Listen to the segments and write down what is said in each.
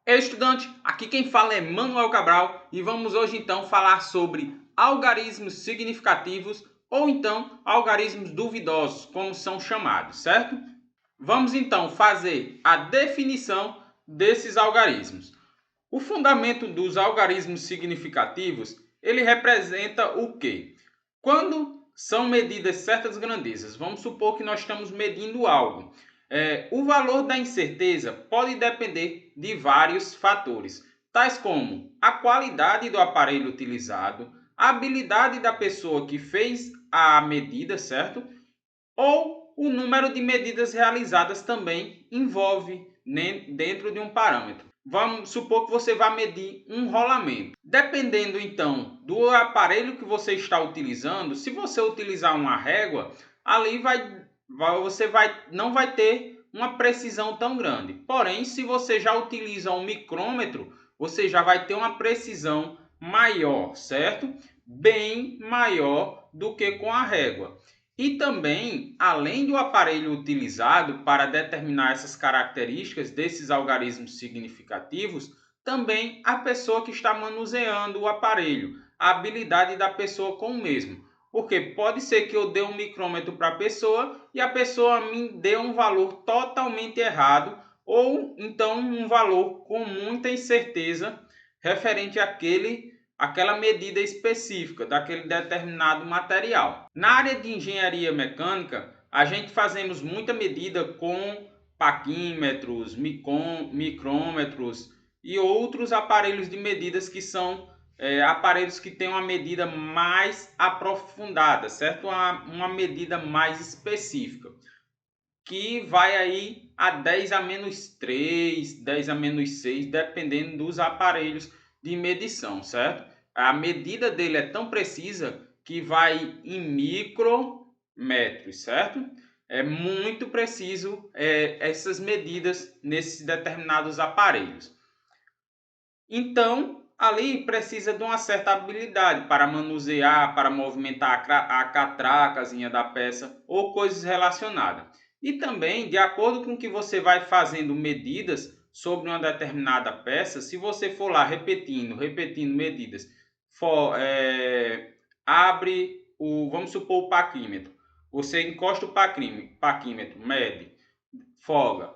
Ei, estudante, aqui quem fala é Manuel Cabral e vamos hoje então falar sobre algarismos significativos ou então algarismos duvidosos, como são chamados, certo? Vamos então fazer a definição desses algarismos. O fundamento dos algarismos significativos, ele representa o quê? Quando são medidas certas grandezas, vamos supor que nós estamos medindo algo. O valor da incerteza pode depender de vários fatores, tais como a qualidade do aparelho utilizado, a habilidade da pessoa que fez a medida, certo? Ou o número de medidas realizadas também envolve dentro de um parâmetro. Vamos supor que você vai medir um rolamento. Dependendo então do aparelho que você está utilizando, se você utilizar uma régua, ali não vai ter uma precisão tão grande. Porém, se você já utiliza um micrômetro, você já vai ter uma precisão maior, certo? Bem maior do que com a régua. E também, além do aparelho utilizado para determinar essas características desses algarismos significativos, também a pessoa que está manuseando o aparelho, a habilidade da pessoa com o mesmo. Porque pode ser que eu dê um micrômetro para a pessoa e a pessoa me dê um valor totalmente errado ou então um valor com muita incerteza referente àquela medida específica daquele determinado material. Na área de engenharia mecânica, a gente fazemos muita medida com paquímetros, micrômetros e outros aparelhos de medidas que são aparelhos que têm uma medida mais aprofundada, certo? Uma medida mais específica, que vai aí a 10 a menos 3, 10 a menos 6, dependendo dos aparelhos de medição, certo? A medida dele é tão precisa que vai em micrometros, certo? É muito preciso essas medidas nesses determinados aparelhos. Então, ali precisa de uma certa habilidade para manusear, para movimentar a catracazinha da peça ou coisas relacionadas. E também, de acordo com que você vai fazendo medidas sobre uma determinada peça, se você for lá repetindo medidas, abre vamos supor, o paquímetro. Você encosta o paquímetro, mede, folga,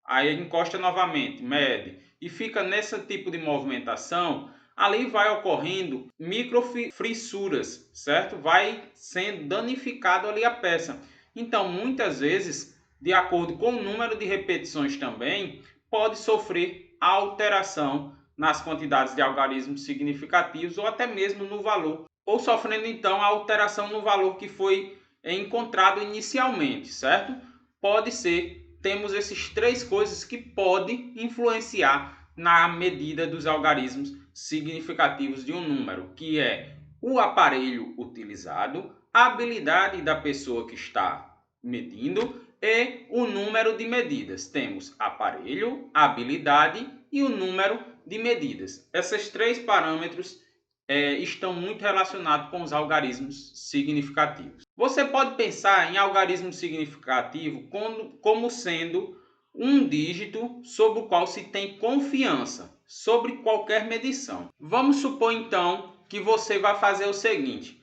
aí encosta novamente, mede, e fica nesse tipo de movimentação, ali vai ocorrendo microfissuras, certo? Vai sendo danificado ali a peça. Então, muitas vezes, de acordo com o número de repetições também, pode sofrer alteração nas quantidades de algarismos significativos ou até mesmo no valor, ou sofrendo então a alteração no valor que foi encontrado inicialmente, certo? Pode ser, temos esses três coisas que podem influenciar na medida dos algarismos significativos de um número, que é o aparelho utilizado, a habilidade da pessoa que está medindo e o número de medidas. Temos aparelho, habilidade e o número de medidas. Esses três parâmetros estão muito relacionados com os algarismos significativos. Você pode pensar em algarismo significativo como sendo um dígito sobre o qual se tem confiança sobre qualquer medição. Vamos supor então que você vai fazer o seguinte: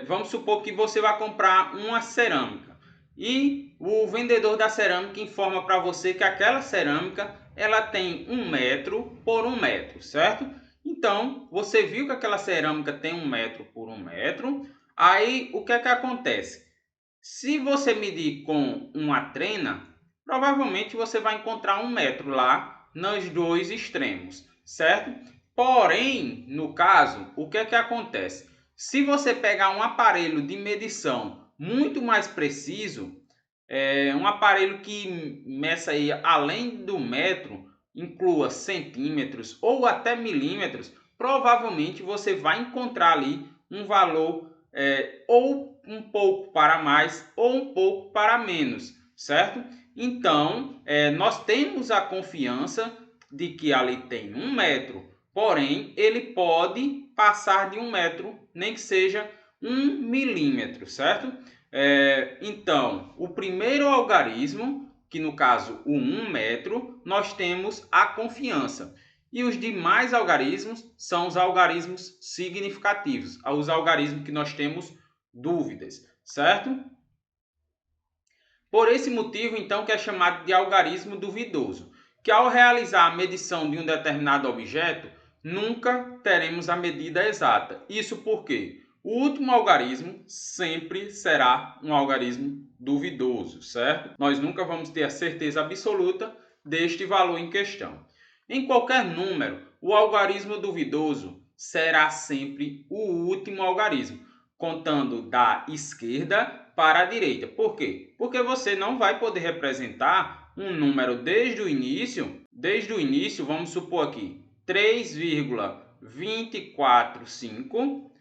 vamos supor que você vai comprar uma cerâmica e o vendedor da cerâmica informa para você que aquela cerâmica ela tem 1 metro por 1 metro, certo? Então, você viu que aquela cerâmica tem 1 metro por 1 metro. Aí, o que é que acontece? Se você medir com uma trena, provavelmente você vai encontrar 1 metro lá nos dois extremos, certo? Porém, no caso, o que é que acontece? Se você pegar um aparelho de medição muito mais preciso, um aparelho que meça aí além do metro, inclua centímetros ou até milímetros, provavelmente você vai encontrar ali um valor ou um pouco para mais ou um pouco para menos, certo? Então, nós temos a confiança de que ali tem 1 metro, porém ele pode passar de 1 metro, nem que seja 1 milímetro, certo? Então, o primeiro algarismo, que no caso o 1 metro, nós temos a confiança. E os demais algarismos são os algarismos significativos, os algarismos que nós temos dúvidas, certo? Por esse motivo, então, que é chamado de algarismo duvidoso, que ao realizar a medição de um determinado objeto, nunca teremos a medida exata. Isso porque o último algarismo sempre será um algarismo duvidoso, certo? Nós nunca vamos ter a certeza absoluta deste valor em questão. Em qualquer número, o algarismo duvidoso será sempre o último algarismo, contando da esquerda para a direita. Por quê? Porque você não vai poder representar um número desde o início, vamos supor aqui, 3,245,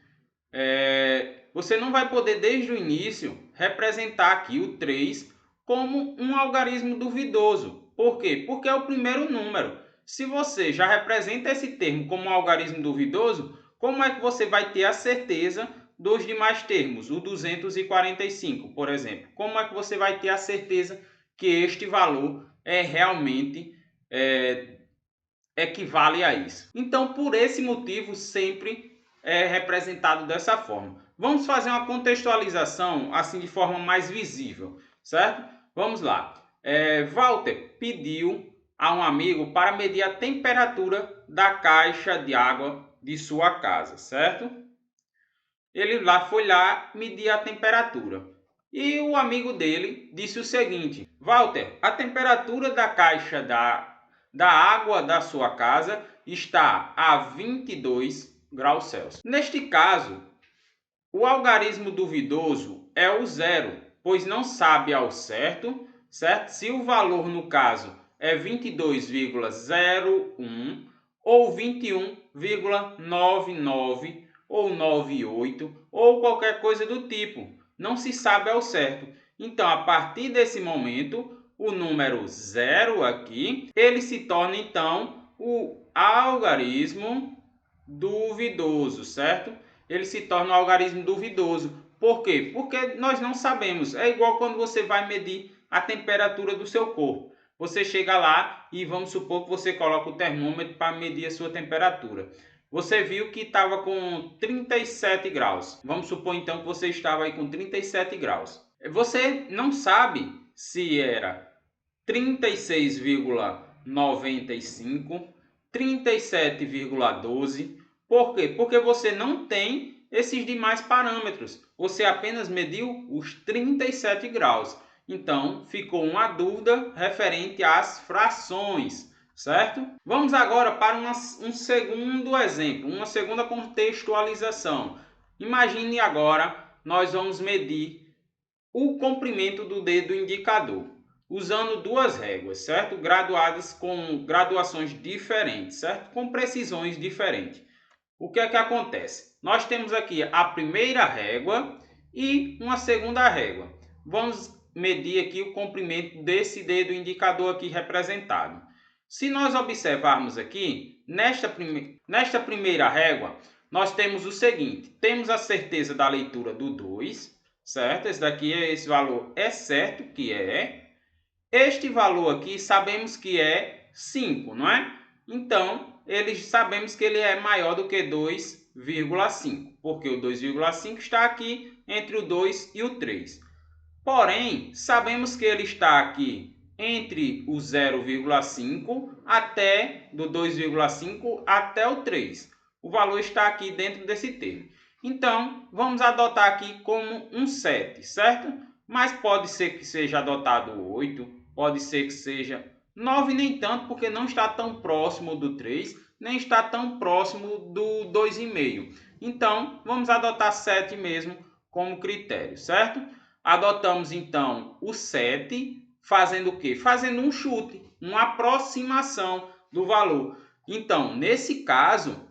você não vai poder desde o início representar aqui o 3 como um algarismo duvidoso. Por quê? Porque é o primeiro número. Se você já representa esse termo como um algarismo duvidoso, como é que você vai ter a certeza dos demais termos, o 245, por exemplo? Como é que você vai ter a certeza que este valor realmente equivale a isso? Então, por esse motivo, sempre é representado dessa forma. Vamos fazer uma contextualização assim de forma mais visível, certo? Vamos lá. Walter pediu a um amigo para medir a temperatura da caixa de água de sua casa, certo? Ele foi lá medir a temperatura. E o amigo dele disse o seguinte: Walter, a temperatura da caixa da água da sua casa está a 22 graus Celsius. Neste caso, o algarismo duvidoso é o zero, pois não sabe ao certo, se o valor no caso é 22,01 ou 21,99 ou 98 ou qualquer coisa do tipo. Não se sabe ao certo. Então, a partir desse momento, o número zero aqui, ele se torna então o algarismo duvidoso, certo? Ele se torna um algarismo duvidoso. Por quê? Porque nós não sabemos. É igual quando você vai medir a temperatura do seu corpo. Você chega lá e vamos supor que você coloca o termômetro para medir a sua temperatura. Você viu que estava com 37 graus. Vamos supor então que você estava aí com 37 graus. Você não sabe se era 36,95, 37,12. Por quê? Porque você não tem esses demais parâmetros. Você apenas mediu os 37 graus. Então, ficou uma dúvida referente às frações, certo? Vamos agora para um segundo exemplo, uma segunda contextualização. Imagine agora, nós vamos medir o comprimento do dedo indicador, usando duas réguas, certo? Graduadas com graduações diferentes, certo? Com precisões diferentes. O que é que acontece? Nós temos aqui a primeira régua e uma segunda régua. Vamos medir aqui o comprimento desse dedo indicador aqui representado. Se nós observarmos aqui, nesta primeira régua, nós temos o seguinte: temos a certeza da leitura do 2, certo? Esse valor é certo que é. Este valor aqui sabemos que é 5, não é? Então, sabemos que ele é maior do que 2,5, porque o 2,5 está aqui entre o 2 e o 3. Porém, sabemos que ele está aqui entre o 0,5 até do 2,5 até o 3. O valor está aqui dentro desse termo. Então, vamos adotar aqui como um 7, certo? Mas pode ser que seja adotado o 8, pode ser que seja 9, nem tanto, porque não está tão próximo do 3, nem está tão próximo do 2,5. Então, vamos adotar 7 mesmo como critério, certo? Adotamos então o 7, fazendo o quê? Fazendo um chute, uma aproximação do valor. Então, nesse caso,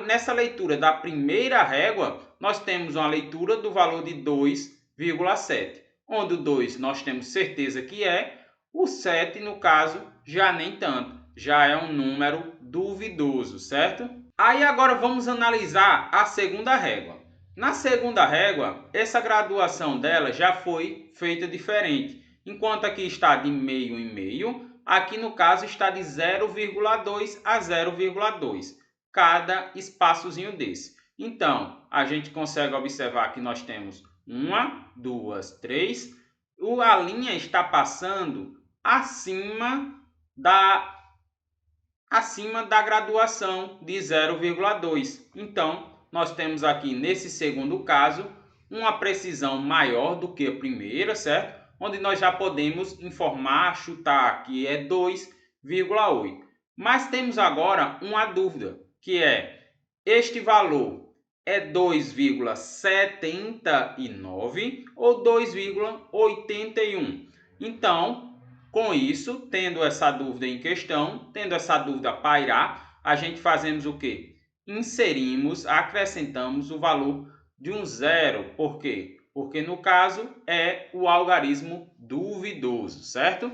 nessa leitura da primeira régua, nós temos uma leitura do valor de 2,7. Onde o 2 nós temos certeza que é, o 7 no caso já nem tanto, já é um número duvidoso, certo? Aí agora vamos analisar a segunda régua. Na segunda régua, essa graduação dela já foi feita diferente. Enquanto aqui está de meio em meio, aqui no caso está de 0,2 a 0,2, cada espaçozinho desse. Então, a gente consegue observar que nós temos 1, 2, 3. A linha está passando acima da graduação de 0,2. Então, nós temos aqui nesse segundo caso uma precisão maior do que a primeira, certo? Onde nós já podemos informar, chutar que é 2,8. Mas temos agora uma dúvida, que é: este valor é 2,79 ou 2,81? Então, com isso, tendo essa dúvida em questão, tendo essa dúvida pairar, a gente fazemos o quê? Inserimos, acrescentamos o valor de um zero. Por quê? Porque no caso é o algarismo duvidoso, certo?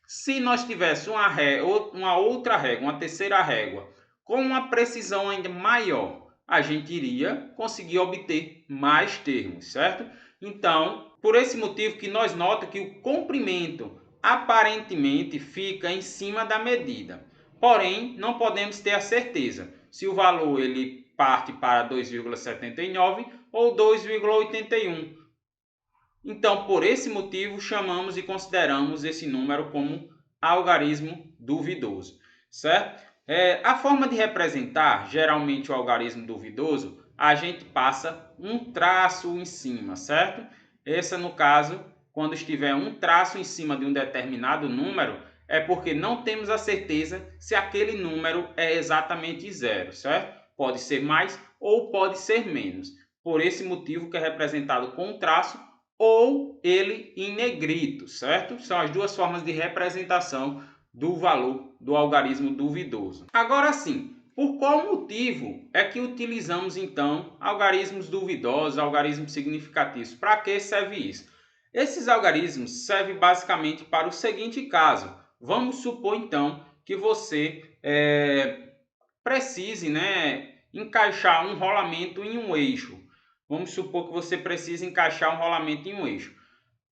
Se nós tivéssemos uma outra régua, uma terceira régua, com uma precisão ainda maior, a gente iria conseguir obter mais termos, certo? Então, por esse motivo que nós notamos que o comprimento aparentemente fica em cima da medida. Porém, não podemos ter a certeza se o valor ele parte para 2,79 ou 2,81. Então, por esse motivo, chamamos e consideramos esse número como algarismo duvidoso, certo? A forma de representar, geralmente, o algarismo duvidoso, a gente passa um traço em cima, certo? Esse, no caso, quando estiver um traço em cima de um determinado número, é porque não temos a certeza se aquele número é exatamente zero, certo? Pode ser mais ou pode ser menos. Por esse motivo que é representado com um traço ou ele em negrito, certo? São as duas formas de representação do valor do algarismo duvidoso. Agora sim, por qual motivo é que utilizamos então algarismos duvidosos, algarismos significativos? Para que serve isso? Esses algarismos servem basicamente para o seguinte caso. Vamos supor então que você precise, encaixar um rolamento em um eixo. Vamos supor que você precisa encaixar um rolamento em um eixo.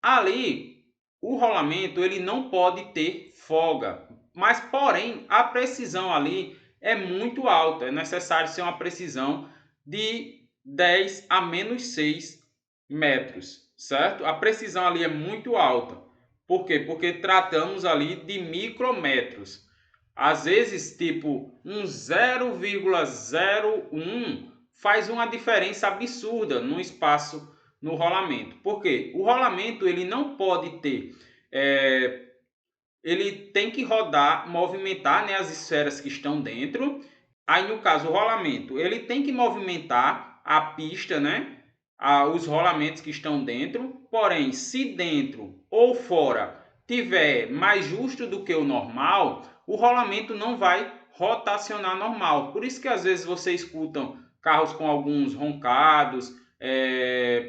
Ali, o rolamento ele não pode ter folga, mas porém a precisão ali é muito alta. É necessário ser uma precisão de 10 a menos 6 metros, certo? A precisão ali é muito alta. Por quê? Porque tratamos ali de micrometros. Às vezes, tipo, um 0,01 faz uma diferença absurda no espaço no rolamento. Por quê? O rolamento ele não pode ter, ele tem que rodar, movimentar, as esferas que estão dentro. Aí no caso o rolamento ele tem que movimentar a pista, os rolamentos que estão dentro. Porém, se dentro ou fora tiver mais justo do que o normal, o rolamento não vai rotacionar normal. Por isso que às vezes você escuta carros com alguns roncados,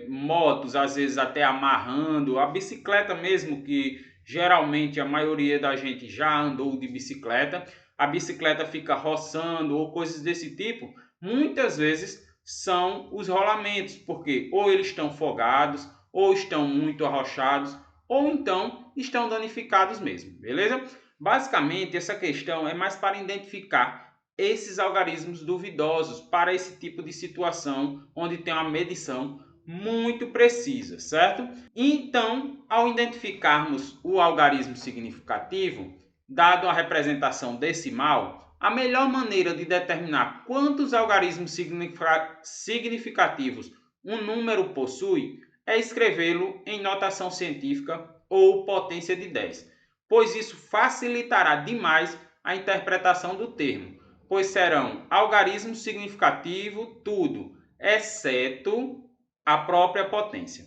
motos às vezes até amarrando, a bicicleta mesmo, que geralmente a maioria da gente já andou de bicicleta, a bicicleta fica roçando ou coisas desse tipo. Muitas vezes são os rolamentos, porque ou eles estão folgados, ou estão muito arrochados, ou então estão danificados mesmo, beleza? Basicamente, essa questão é mais para identificar esses algarismos duvidosos para esse tipo de situação onde tem uma medição muito precisa, certo? Então, ao identificarmos o algarismo significativo, dado a representação decimal, a melhor maneira de determinar quantos algarismos significativos um número possui é escrevê-lo em notação científica ou potência de 10, pois isso facilitará demais a interpretação do termo, pois serão algarismo significativo tudo, exceto a própria potência.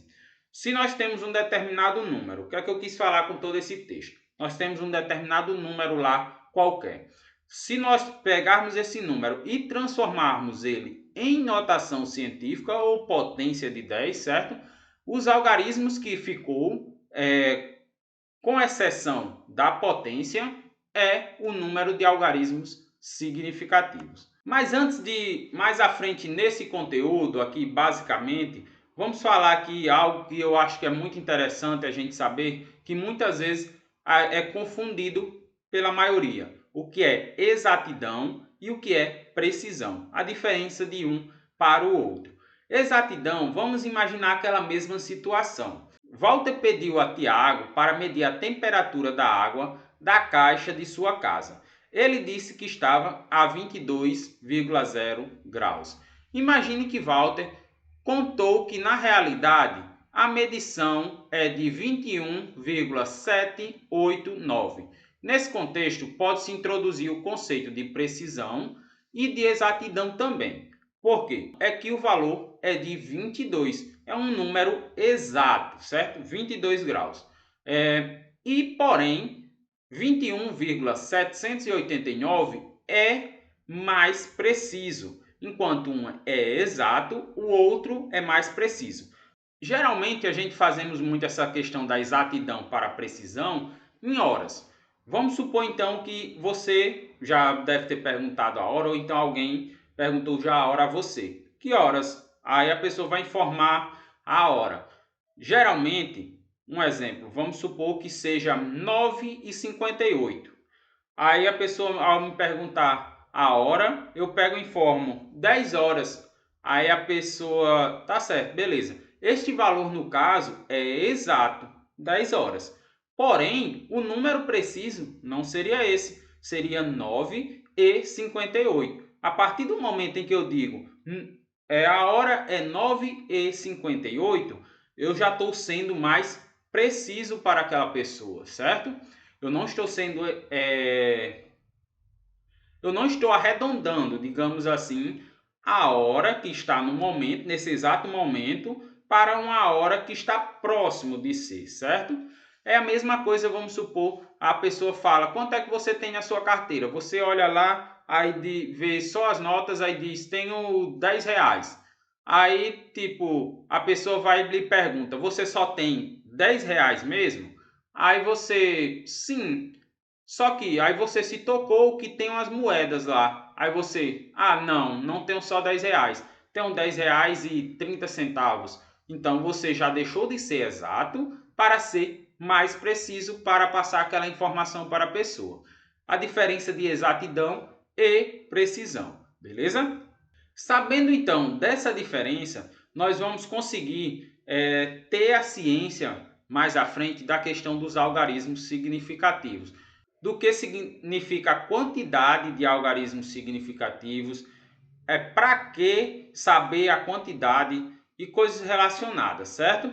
Se nós temos um determinado número, o que é que eu quis falar com todo esse texto? Nós temos um determinado número lá qualquer. Se nós pegarmos esse número e transformarmos ele em notação científica ou potência de 10, certo? Os algarismos que ficou, com exceção da potência, é o número de algarismos significativos. Mas antes de mais à frente nesse conteúdo aqui, basicamente, Vamos falar aqui algo que eu acho que é muito interessante a gente saber, que muitas vezes é confundido pela maioria. O que é exatidão e o que é precisão. A diferença de um para o outro. Exatidão, vamos imaginar aquela mesma situação. Walter pediu a Tiago para medir a temperatura da água da caixa de sua casa. Ele disse que estava a 22,0 graus. Imagine que Walter contou que, na realidade, a medição é de 21,789. Nesse contexto, pode-se introduzir o conceito de precisão e de exatidão também. Por quê? É que o valor é de 22, é um número exato, certo? 22 graus. Porém, 21,789 é mais preciso. Enquanto um é exato, o outro é mais preciso. Geralmente a gente fazemos muito essa questão da exatidão para a precisão em horas. Vamos supor então que você já deve ter perguntado a hora, ou então alguém perguntou já a hora a você. Que horas? Aí a pessoa vai informar a hora. Geralmente, um exemplo, vamos supor que seja 9h58. Aí a pessoa, ao me perguntar a hora, eu pego e informo 10 horas. Aí a pessoa, tá certo, beleza. Este valor, no caso, é exato, 10 horas. Porém, o número preciso não seria esse, seria 9h58. A partir do momento em que eu digo a hora é 9h58, eu já estou sendo mais preciso para aquela pessoa, certo? Eu não estou sendo, eu não estou arredondando, digamos assim, a hora que está no momento, nesse exato momento, para uma hora que está próximo de ser, certo? É a mesma coisa, vamos supor, a pessoa fala, quanto é que você tem na sua carteira? Você olha lá, aí vê só as notas, aí diz, tenho 10 reais. Aí, tipo, a pessoa vai e lhe pergunta, você só tem 10 reais mesmo? Aí você, sim. Só que aí você se tocou que tem umas moedas lá. Aí você, não tenho só 10 reais. Tenho 10 reais e 30 centavos. Então você já deixou de ser exato para ser mais preciso para passar aquela informação para a pessoa. A diferença de exatidão e precisão, beleza? Sabendo então dessa diferença, nós vamos conseguir ter a ciência mais à frente da questão dos algarismos significativos. Do que significa a quantidade de algarismos significativos, para que saber a quantidade e coisas relacionadas, certo?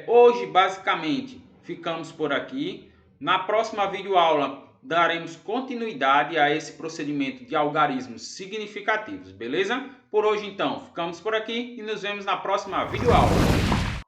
Hoje, basicamente, ficamos por aqui. Na próxima videoaula, daremos continuidade a esse procedimento de algarismos significativos, beleza? Por hoje, então, ficamos por aqui e nos vemos na próxima videoaula.